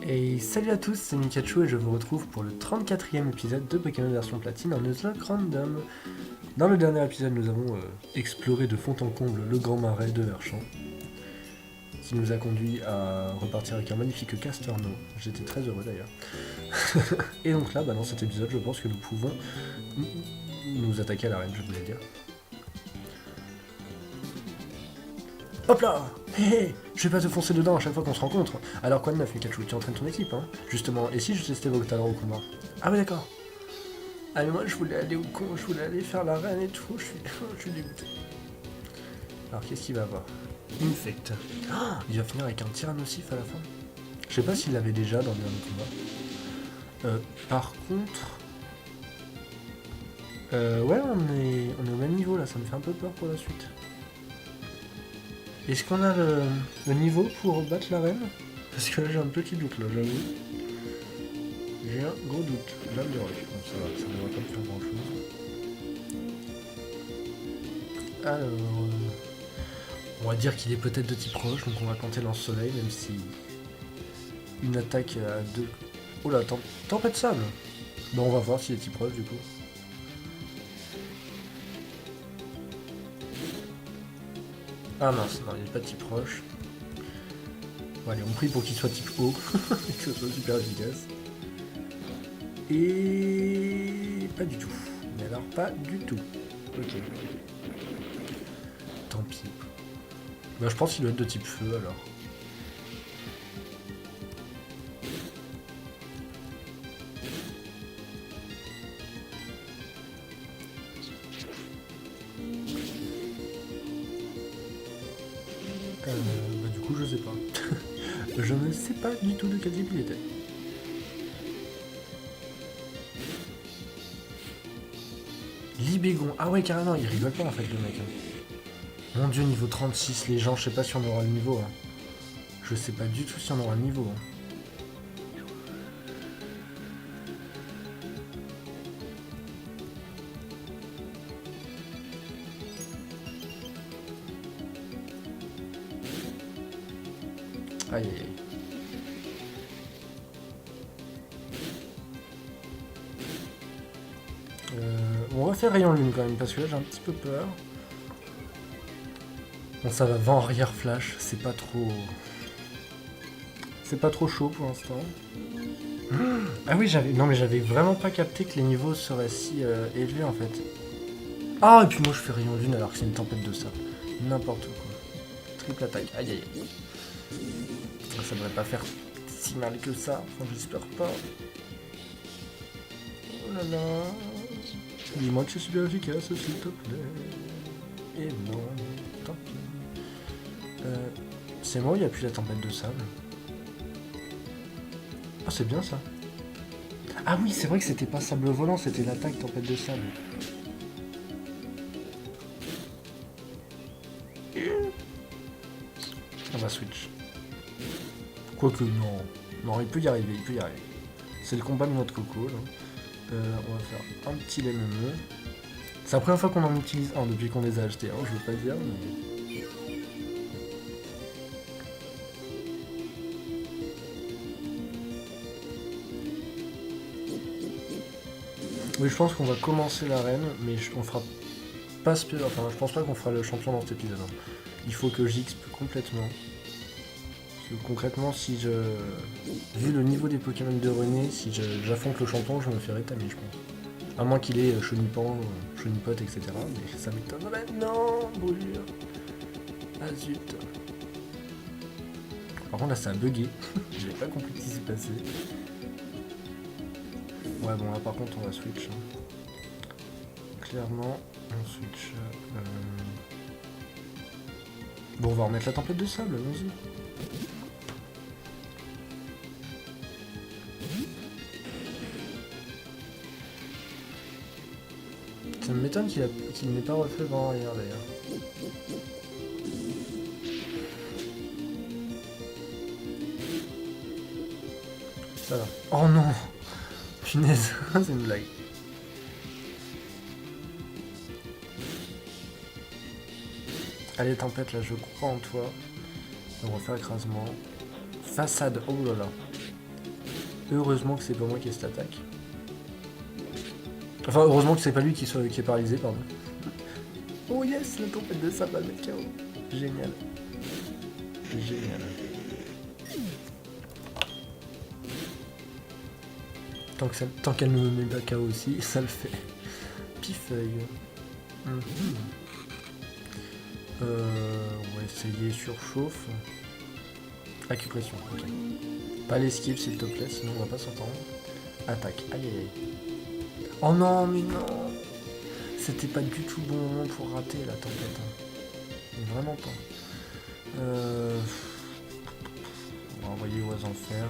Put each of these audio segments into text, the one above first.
Et salut à tous, c'est Mikachu et je vous retrouve pour le 34e épisode de Pokémon version platine en Nuzlocke Random. Dans le dernier épisode, nous avons exploré de fond en comble le grand marais de Verchamp, qui nous a conduit à repartir avec un magnifique Casterno. J'étais très heureux d'ailleurs. Et donc là, dans cet épisode, je pense que nous pouvons nous attaquer à l'arène, je voulais dire. Hop là! Hé hé! Je vais pas te foncer dedans à chaque fois qu'on se rencontre. Alors quoi de neuf, Mikachu? Tu entraînes ton équipe, hein? Justement, et si je testais vos talents au combat? Ah ouais, d'accord. Ah mais moi je voulais aller au con, je voulais aller faire l'arène et tout, je suis dégoûté. Alors qu'est-ce qu'il va avoir? Infect. Ah, il va finir avec un Tyrannosif à la fin. Je sais pas s'il l'avait déjà dans le dernier combat. Par contre... ouais, on est au même niveau là, ça me fait un peu peur pour la suite. Est-ce qu'on a le niveau pour battre l'arène? Parce que là j'ai un petit doute là, j'avoue. J'ai un gros doute. Lame de roc, bon, ça devrait pas me faire grand chose. Alors... on va dire qu'il est peut-être de type roche, donc on va tenter lance-soleil, même si... une attaque à deux... Oh là, tempête de sable. Bon, on va voir s'il est type roche du coup. Ah mince, non, il n'est pas type roche. Bon allez, on prie pour qu'il soit type eau, que ce soit super efficace. Et... pas du tout. Mais alors pas du tout. Ok. Tant pis. Bah, je pense qu'il doit être de type feu alors. Bah du coup je sais pas. Je ne sais pas du tout de quel type il était. Libégon. Ah ouais carrément, il rigole pas en fait le mec. Hein. Mon dieu, niveau 36, les gens, je sais pas si on aura le niveau. Hein. Je sais pas du tout si on aura le niveau. Hein. Aïe aïe aïe. On va faire rayon lune quand même, parce que là j'ai un petit peu peur. Bon ça va, vent arrière flash, c'est pas trop... c'est pas trop chaud pour l'instant. Ah oui, j'avais vraiment pas capté que les niveaux seraient si élevés en fait. Ah, et puis moi je fais rayon lune alors que c'est une tempête de sable. N'importe quoi. Triple attaque, aïe aïe aïe. Ça devrait pas faire si mal que ça, enfin j'espère pas. Oh là là. Dis-moi que c'est super efficace s'il te plaît. Et non, tant pis. C'est moi, il n'y a plus la tempête de sable. Ah, c'est bien ça. Ah oui, c'est vrai que c'était pas sable volant, c'était l'attaque tempête de sable. On va switch. Quoique, non. Non, il peut y arriver, il peut y arriver. C'est le combat de notre coco, là. On va faire un petit LME. C'est la première fois qu'on en utilise un depuis qu'on les a achetés, hein, je veux pas dire, mais... Oui, je pense qu'on va commencer l'arène, mais on fera pas enfin, je pense pas qu'on fera le champion dans cet épisode. Hein. Il faut que j'XP complètement. Parce que concrètement, si je... vu le niveau des Pokémon de René, si j'affronte le champion, je me fais rétamer, je pense. À moins qu'il ait Chenipan, Chenipote, etc. Mais ça m'étonnerait. Non, brûlure. Ah zut. Par contre là ça a bugué. J'avais pas compris ce qui s'est passé. Ouais bon là par contre on va switch. Hein. Clairement on switch. Bon on va remettre la tempête de sable, allons-y. Ça m'étonne qu'il n'ait pas refait le vent arrière d'ailleurs. Ça va. Oh non. Punaise, c'est une blague. Allez tempête là, je crois en toi. On va faire écrasement. Façade, oh là là. Heureusement que c'est pas moi qui ai cette attaque. Enfin, heureusement que c'est pas lui qui est paralysé, pardon. Oh yes, la tempête de sable va le mettre KO. Génial. Génial. Tant qu'elle nous met pas KO aussi, ça le fait. Pifeuille. On va essayer surchauffe. Acupression, ok. Pas l'esquive s'il te plaît, sinon on va pas s'entendre. Attaque, aïe aïe aïe. Oh non, mais non. C'était pas du tout le bon moment pour rater la tempête. Mais vraiment pas. On va envoyer aux enfers.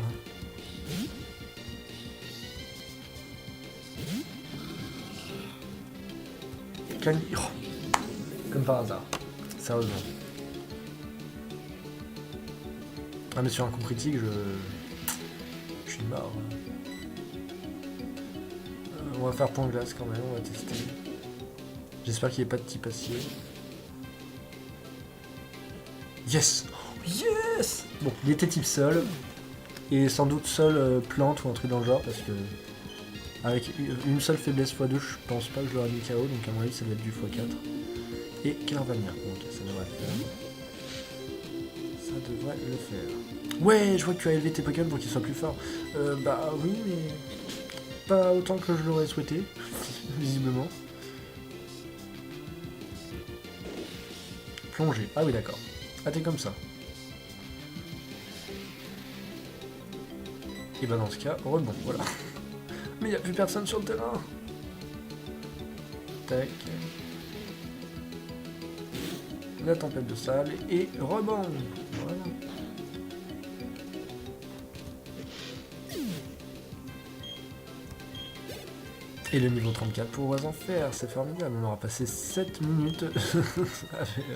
Oh. Comme par hasard. Sérieusement. Ah mais sur un coup critique, je suis mort. On va faire point glace quand même, on va tester. J'espère qu'il n'y ait pas de type acier. Yes! Yes! Bon, il était type sol. Et sans doute sol plante ou un truc dans le genre parce que avec une seule faiblesse x2, je pense pas que je l'aurais mis KO, donc à mon avis ça va être du x4. Et Carvania, ok, ça devrait le faire. Ça devrait le faire. Ouais, je vois que tu as élevé tes Pokémon pour qu'ils soient plus forts. Bah oui, mais pas autant que je l'aurais souhaité, visiblement. Plonger, ah oui d'accord. Ah t'es comme ça. Et bah dans ce cas, rebond, voilà. Mais il n'y a plus personne sur le terrain. Tac. La tempête de sable et rebond. Voilà. Et le niveau 34 pour Oiseau en Fer, c'est formidable. On aura passé 7 minutes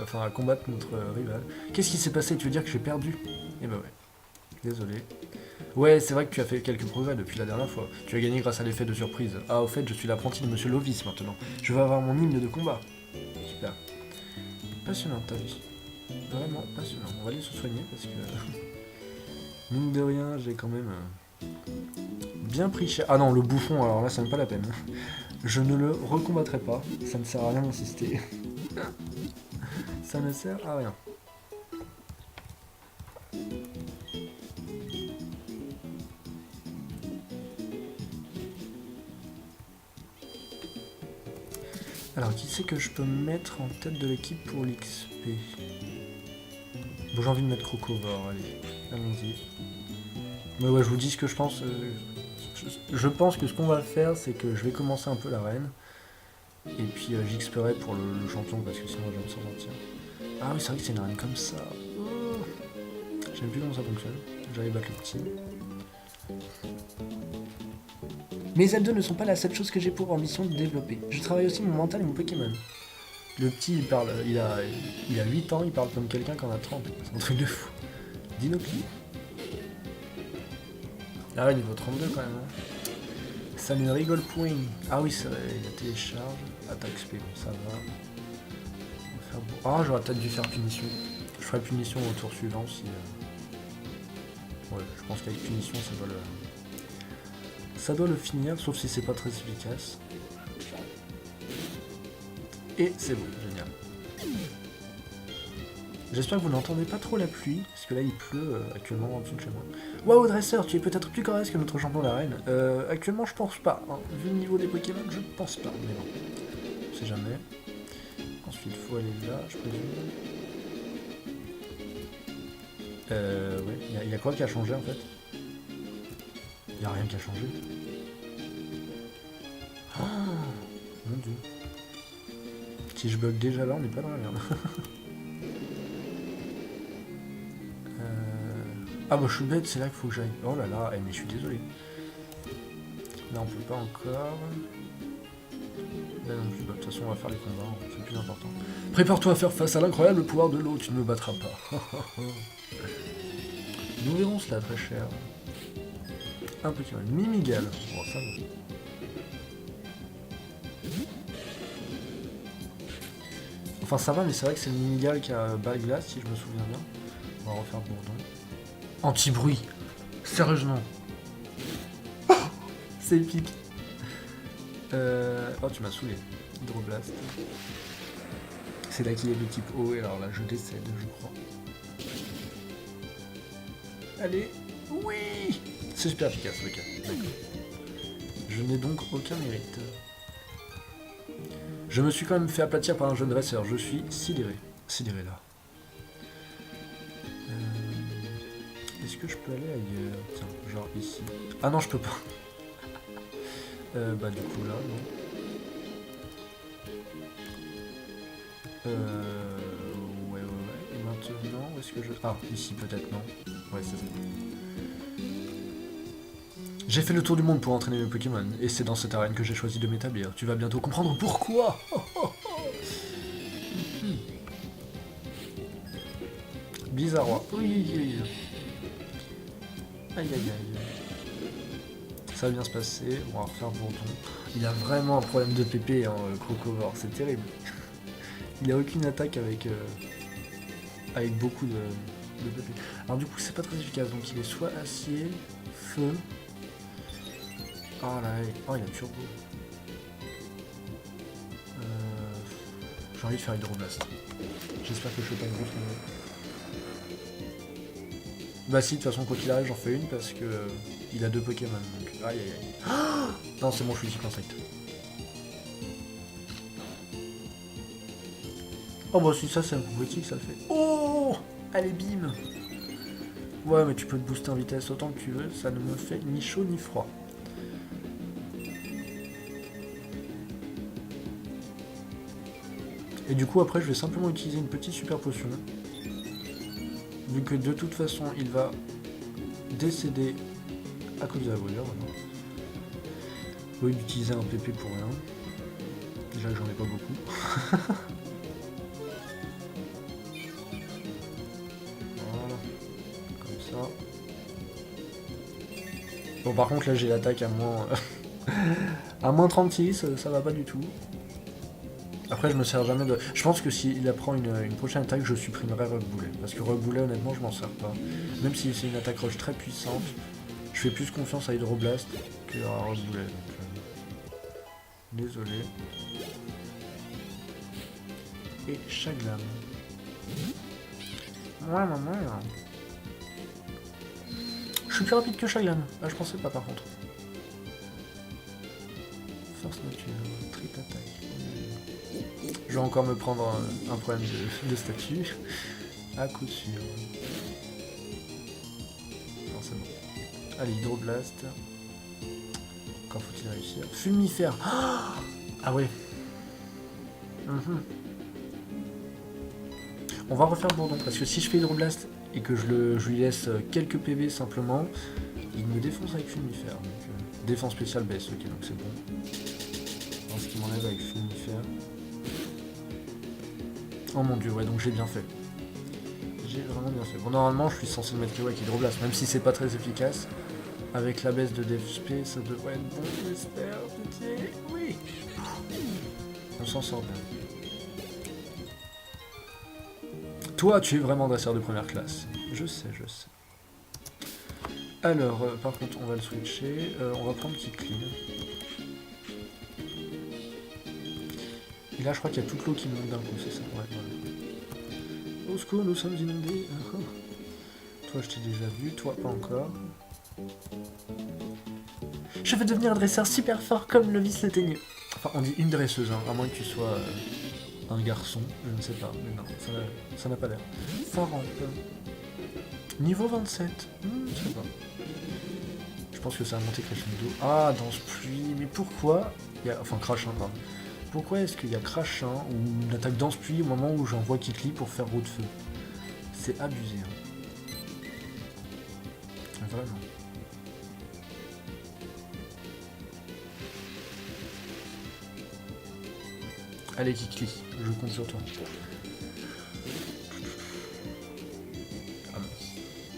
enfin, à combattre notre rival. Qu'est-ce qui s'est passé? Tu veux dire que j'ai perdu? Eh bah ouais. Désolé. Ouais, c'est vrai que tu as fait quelques progrès depuis la dernière fois. Tu as gagné grâce à l'effet de surprise. Ah, au fait, je suis l'apprenti de Monsieur Lovis maintenant. Je vais avoir mon hymne de combat. Super. Passionnant ta vie. Vraiment passionnant. On va aller se soigner parce que... mine de rien, j'ai quand même... bien pris cher. Ah non, le bouffon, alors là, c'est même pas la peine. Je ne le recombattrai pas. Ça ne sert à rien d'insister. Ça ne sert à rien. Alors, qui c'est que je peux mettre en tête de l'équipe pour l'XP? Bon, j'ai envie de mettre Crocovore, allez, allons-y. Mais ouais, je vous dis ce que je pense. Je pense que ce qu'on va faire, c'est que je vais commencer un peu l'arène. Et puis j'XPerai pour le champion, parce que sinon je vais me s'en sortir. Ah oui, c'est vrai que c'est une arène comme ça. Oh. Je sais même plus comment ça fonctionne. J'allais battre le petit. Mes L2 ne sont pas la seule chose que j'ai pour ambition de développer. Je travaille aussi mon mental et mon Pokémon. Le petit, il parle, il a 8 ans, il parle comme quelqu'un qui en a 30. C'est un truc de fou. Dinocli. Ah ouais, niveau 32 quand même. Hein. Ça ne rigole point. Ah oui, c'est vrai, il a télécharge. Attaque SP, bon, ça va. On va faire... Ah, j'aurais peut-être dû faire punition. Je ferai punition au tour suivant si... Ouais, je pense qu'avec punition, ça doit le finir, sauf si c'est pas très efficace. Et c'est bon, génial. J'espère que vous n'entendez pas trop la pluie, parce que là il pleut actuellement en dessous de chez moi. Waouh, dresseur, tu es peut-être plus correct que notre champion d'arène. Actuellement, je pense pas. Hein. Vu le niveau des Pokémon, je pense pas. Mais bon, on sait jamais. Ensuite, il faut aller là, je présume. Ouais, il y a quoi qui a changé en fait? Il y a rien qui a changé. Oh, mon dieu. Si je bug déjà là, on n'est pas dans la merde. Ah bah je suis bête, c'est là qu'il faut que j'aille. Oh là là, mais je suis désolé. Là on peut pas encore. Là non plus, bah, de toute façon on va faire les combats, c'est le plus important. Prépare-toi à faire face à l'incroyable pouvoir de l'eau, tu ne me battras pas. Nous verrons cela très cher. Un petit mal. Mimigal. Bon, ça va. Enfin ça va, mais c'est vrai que c'est le Mimigal qui a balle glace, si je me souviens bien. On va refaire Bourdon. Anti-bruit. Sérieusement. C'est épique. Oh, tu m'as saoulé. Hydroblast. C'est là qu'il est de type eau, et alors là, je décède, je crois. Allez. Oui. C'est super efficace, ok. D'accord. Je n'ai donc aucun mérite. Je me suis quand même fait aplatir par un jeune dresseur. Je suis sidéré. Sidéré, là. Est-ce que je peux aller ailleurs? Tiens, genre ici. Ah non, je peux pas. Bah du coup là, non. Ouais. Et maintenant, où est-ce que je... Ah, ici peut-être, non. Ouais, c'est ça. J'ai fait le tour du monde pour entraîner mes Pokémon, et c'est dans cette arène que j'ai choisi de m'établir. Tu vas bientôt comprendre pourquoi. Bizarrois. Oui. Aïe. Ça va bien se passer, on va refaire Bourdon. Il a vraiment un problème de PP, hein, Crocovore, c'est terrible. Il a aucune attaque avec beaucoup de PP. Alors du coup c'est pas très efficace, donc il est soit acier, feu... Oh là, il a turbo. J'ai envie de faire Hydroblast. J'espère que je fais pas une grosse connerie. Bah si, de toute façon, quoi qu'il arrive, j'en fais une parce que il a 2 Pokémon. Donc... Aïe. Non, c'est bon, je suis type insecte. Oh bah si ça, c'est un coup critique, ça le fait. Oh, allez, bim. Ouais, mais tu peux te booster en vitesse autant que tu veux, ça ne me fait ni chaud ni froid. Et du coup, après, je vais simplement utiliser une petite super potion. Vu que de toute façon, il va décéder à cause de la brûlure. Au lieu d'utiliser un PP pour rien. Déjà que j'en ai pas beaucoup. Voilà. Comme ça. Bon, par contre, là, j'ai l'attaque à moins... à moins 36, ça va pas du tout. Après, je me sers jamais de... Je pense que s'il apprend une prochaine attaque, je supprimerai Rock Boulet. Parce que Rock Boulet, honnêtement, je m'en sers pas. Même si c'est une attaque roche très puissante, je fais plus confiance à Hydroblast qu'à Rock Boulet. Donc, désolé. Et Chaglam. Ouais, maman. Je suis plus rapide que Chaglam. Ah, je pensais pas, par contre. Force nature, triple attaque. Je vais encore me prendre un problème de statut. À coup sûr. Non, c'est bon. Allez, Hydroblast. Encore faut-il réussir. Fulmifère. Ah ouais. On va refaire Bourdon, parce que si je fais Hydroblast et que je lui laisse quelques PV simplement, il me défonce avec Fulmifère. Donc, défense spéciale baisse, ok, donc c'est bon. Alors, ce qui m'enlève avec Fulmifère. Oh mon dieu, ouais, donc j'ai bien fait. J'ai vraiment bien fait. Bon, normalement, je suis censé le mettre KO avec Hydroblast, même si c'est pas très efficace. Avec la baisse de DFP, ça devrait être bon, j'espère, pitié. Oui. On s'en sort bien. Toi, tu es vraiment dresseur de première classe. Je sais. Alors, par contre, on va le switcher. On va prendre Kikli. Et là, je crois qu'il y a toute l'eau qui monte d'un coup, c'est ça? Ouais, voilà. Au secours, nous sommes inondés. Toi, je t'ai déjà vu, toi, pas encore. Je vais devenir un dresseur super fort comme Lovis le teigneux. Enfin, on dit une dresseuse, hein, à moins que tu sois un garçon, je ne sais pas, mais non, ça n'a pas l'air. Faramp. Niveau 27. C'est bon. Je pense que ça a monté crescendo. Ah, danse pluie, mais pourquoi enfin, crachin, pardon. Pourquoi est-ce qu'il y a crachin ou une attaque danse pluie au moment où j'envoie Kikli pour faire roue de feu? C'est abusé. Hein. Vraiment. Allez Kikli, je compte sur toi. Ah mince.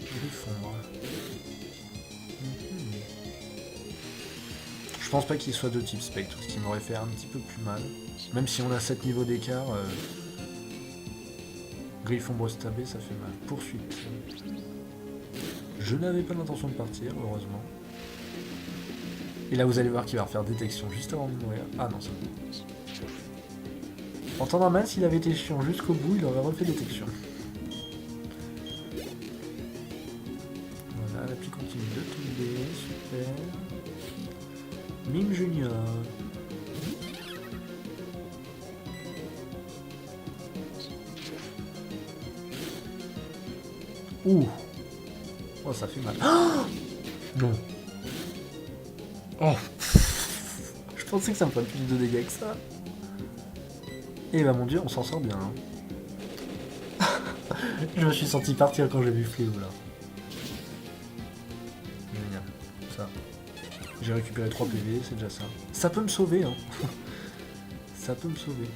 Griffon. Je pense pas qu'il soit de type spectre, ce qui m'aurait fait un petit peu plus mal. Même si on a 7 niveaux d'écart, Griffon brosse tabé, ça fait mal. Poursuite. Je n'avais pas l'intention de partir, heureusement. Et là, vous allez voir qu'il va refaire détection juste avant de mourir. Ah non, c'est bon. En temps normal, s'il avait été chiant jusqu'au bout, il aurait refait détection. Voilà, l'appli continue de tomber, super. Mime Junior. Ouh. Oh, ça fait mal. Oh non. Oh. Je pensais que ça me ferait plus de dégâts que ça. Et bah mon dieu, on s'en sort bien. Hein. Je me suis senti partir quand j'ai vu Fléau là. Génial. Ça. J'ai récupéré 3 PV, c'est déjà ça. Ça peut me sauver, hein. Ça peut me sauver.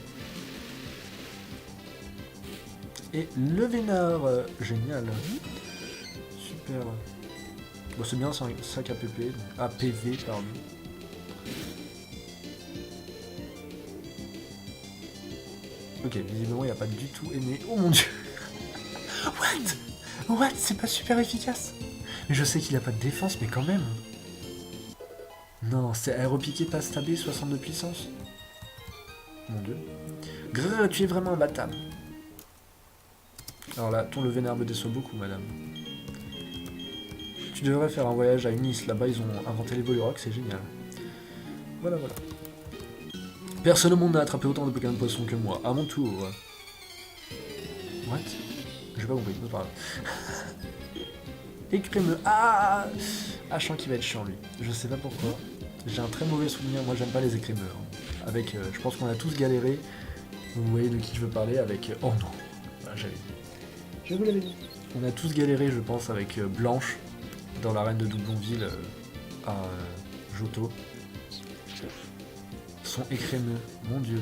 Et le Vénard, génial. Super. Bon, c'est bien, c'est un sac APP. APV, pardon. Ok, visiblement, il n'a pas du tout aimé. Oh mon dieu. What? C'est pas super efficace. Mais je sais qu'il a pas de défense, mais quand même. Non, c'est aéropiqué, pas stabé, 62 puissance. Mon dieu. Grrr, tu es vraiment imbattable. Alors là, ton le Vénard me déçoit beaucoup, madame. Tu devrais faire un voyage à Unis, là-bas ils ont inventé les Volleyrock, c'est génial. Voilà. Personne au monde n'a attrapé autant de Pokémon poissons que moi, à mon tour. What? J'ai pas compris, ne parle. Écrémeux. Ah, je sens qu'il va être chiant lui. Je sais pas pourquoi. J'ai un très mauvais souvenir, moi j'aime pas les écrémeux. Hein. Avec, je pense qu'on a tous galéré. Vous voyez de qui je veux parler avec... Oh non, ah, j'avais dit. Je vous l'avais dit. On a tous galéré, je pense, avec Blanche dans l'arène de Doublonville à Johto. Son écrémeux, mon dieu.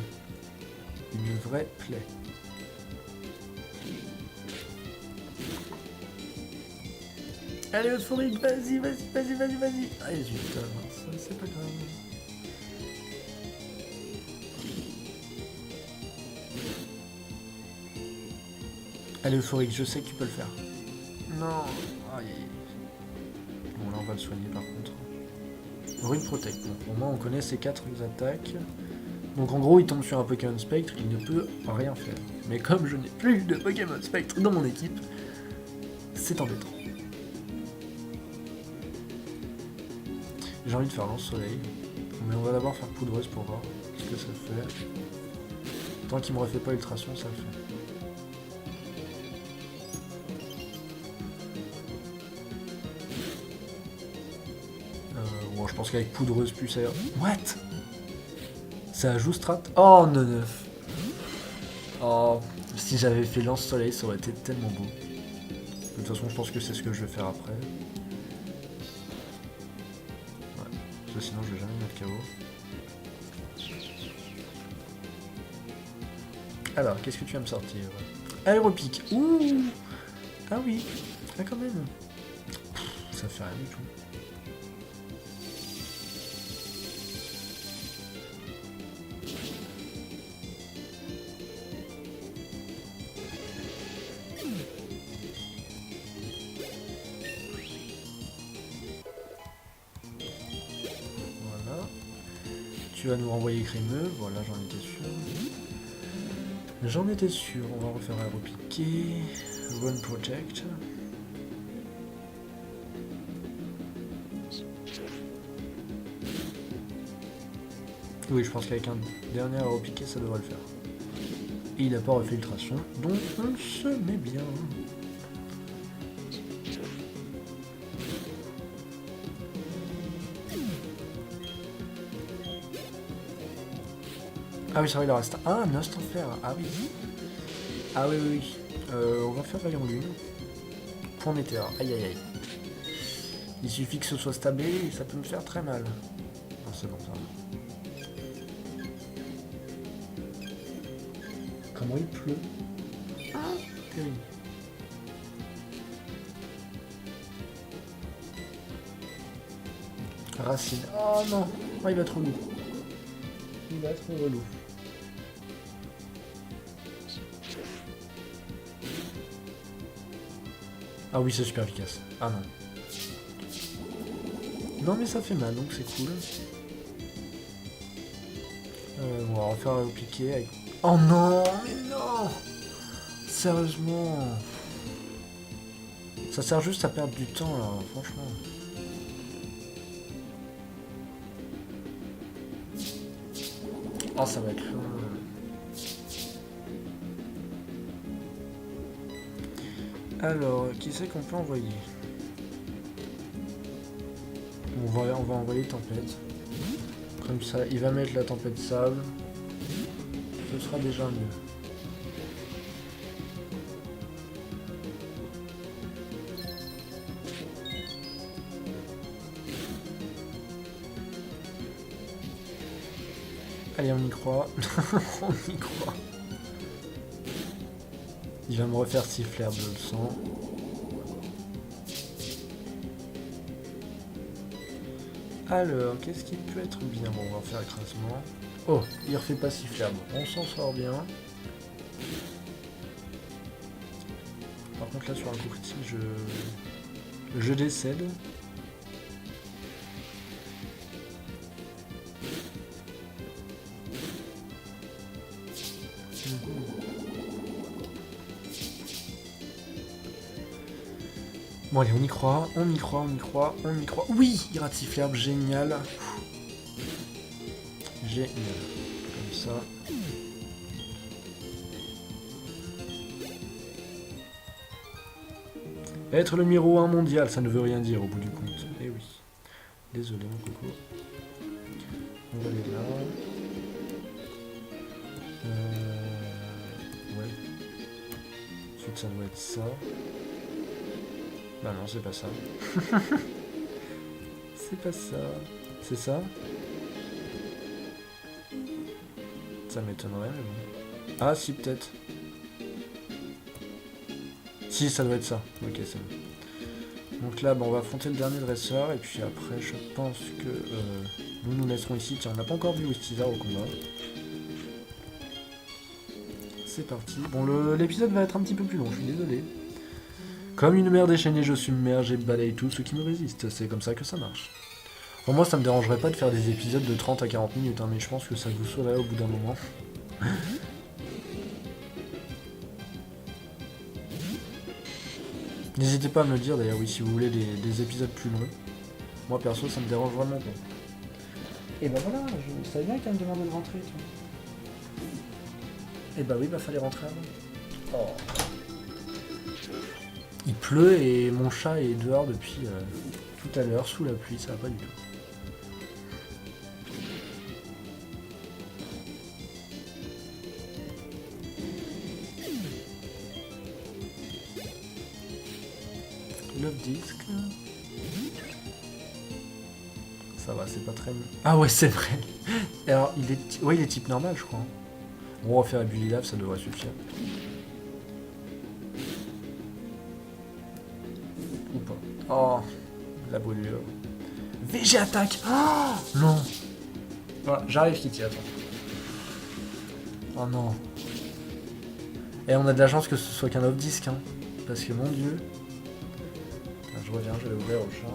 Une vraie plaie. Allez, euphorique, vas-y. Allez, zut, c'est pas grave. Allez, euphorique, je sais que tu peux le faire. Non. Aïe. Bon, là, on va le soigner par contre. Rune Protect. Bon, au moins, on connaît ses 4 attaques. Donc, en gros, il tombe sur un Pokémon Spectre, il ne peut rien faire. Mais comme je n'ai plus de Pokémon Spectre dans mon équipe, c'est embêtant. J'ai envie de faire lance-soleil. Mais on va d'abord faire poudreuse pour voir ce que ça fait. Tant qu'il me refait pas ultrason, ça le fait. Bon, je pense qu'avec poudreuse plus ça... What? Ça ajoute strat? Oh, 9-9. Oh, si j'avais fait lance-soleil, ça aurait été tellement beau. De toute façon, je pense que c'est ce que je vais faire après. Ouais, ça, sinon je vais jamais mettre KO. Alors, qu'est-ce que tu vas me sortir? Aéropique. Ouh. Ah oui. Ah quand même. Ça fait rien du tout. Voilà. Tu vas nous renvoyer crémeux. Voilà, j'en étais sûr. J'en étais sûr, on va refaire aéropiquer, Run Protect. Oui, je pense qu'avec un dernier aéropiqué, ça devrait le faire. Et il n'a pas refait ultrason, donc on se met bien. Ah oui, c'est vrai, il en reste un instant fer. Ah oui. Ah oui. On va faire rayon lune. Point d'éther. Aïe. Il suffit que ce soit stablé et ça peut me faire très mal. Ah, c'est bon ça. Comment il pleut? Ah, terrible. Racine. Oh non. Oh, il va être relou. Il va être relou. Ah oui, c'est super efficace. Ah non. Non mais ça fait mal, donc c'est cool. On va refaire un piqué avec... Oh non, mais non! Sérieusement. Ça sert juste à perdre du temps là, franchement. Oh, ça va être long. Alors, qui c'est qu'on peut envoyer? On va envoyer Tempête. Comme ça, il va mettre la tempête sable. Ce sera déjà mieux. Allez, on y croit. On y croit. Il va me refaire siffler, je le sens. Alors, qu'est-ce qui peut être bien? Bon, on va faire écrasement. Oh, il refait pas siffler. On s'en sort bien. Par contre, là, sur un coup critique, je décède. Bon allez, on y croit, on y croit, on y croit, on y croit. Oui, il rate siffler, génial. Génial. Comme ça. Être le numéro 1 mondial, ça ne veut rien dire au bout du compte. Eh oui. Désolé mon coco. On va aller là. Ouais. Ensuite ça doit être ça. Bah non, c'est pas ça. C'est pas ça. C'est ça? Ça m'étonnerait, mais bon. Ah si, peut-être. Si, ça doit être ça. Ok, c'est bon. Donc là, on va affronter le dernier dresseur, et puis après, je pense que nous laisserons ici. Tiens, on n'a pas encore vu Wistizar au combat. C'est parti. Bon, l'épisode va être un petit peu plus long, je suis désolé. Comme une mer déchaînée, je submerge et balaye tout ce qui me résiste. C'est comme ça que ça marche. Bon, moi, ça me dérangerait pas de faire des épisodes de 30 à 40 minutes, hein, mais je pense que ça vous saoulerait au bout d'un moment. N'hésitez pas à me le dire d'ailleurs, oui, si vous voulez des épisodes plus longs. Moi, perso, ça me dérange vraiment pas. Et bah voilà, je savais bien qu'elle me demandait de rentrer, tu vois. Et bah oui, bah fallait rentrer avant. Oh. Il pleut et mon chat est dehors depuis tout à l'heure, sous la pluie, ça va pas du tout. Love disc. Ça va, c'est pas très... Ah ouais, c'est vrai. Alors, il est type normal, je crois. Bon, on va faire la Bully Lave, ça devrait suffire. Ou pas. Oh, la brûlure. VG attaque. Oh non. Voilà, j'arrive, Kitty, attends. Oh non. Et on a de la chance que ce soit qu'un off-disc, hein. Parce que, mon dieu... Enfin, je reviens, je vais ouvrir au chat.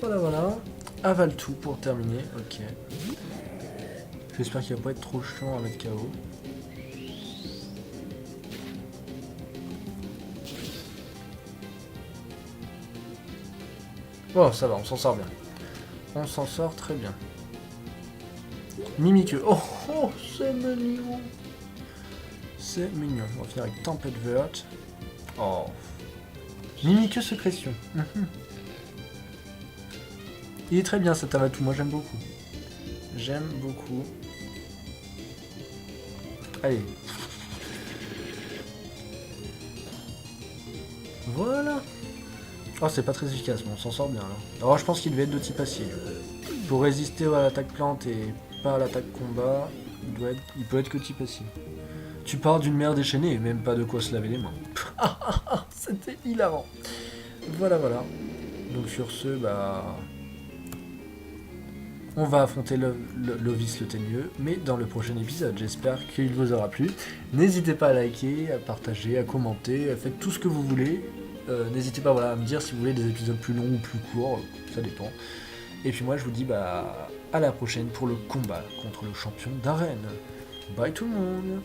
Voilà. Avale tout pour terminer, ok. J'espère qu'il va pas être trop chiant à mettre KO. Oh, ça va, on s'en sort bien. On s'en sort très bien. Mimiqueux. Oh, oh c'est mignon. C'est mignon. On va finir avec Tempête Verte. Oh. Mimiqueux Sécrétion. Il est très bien cet Avatou, moi j'aime beaucoup. J'aime beaucoup. Allez. Voilà. Oh, c'est pas très efficace, mais on s'en sort bien là. Alors je pense qu'il devait être de type acier. Pour résister à l'attaque plante et pas à l'attaque combat, il peut être que type acier. Tu pars d'une mer déchaînée et même pas de quoi se laver les mains. C'était hilarant. Voilà. Donc sur ce, bah... On va affronter Lovis le Teigneux, mais dans le prochain épisode. J'espère qu'il vous aura plu. N'hésitez pas à liker, à partager, à commenter, faites tout ce que vous voulez. N'hésitez pas à me dire si vous voulez des épisodes plus longs ou plus courts, ça dépend. Et puis moi je vous dis à la prochaine pour le combat contre le champion d'arène. Bye tout le monde.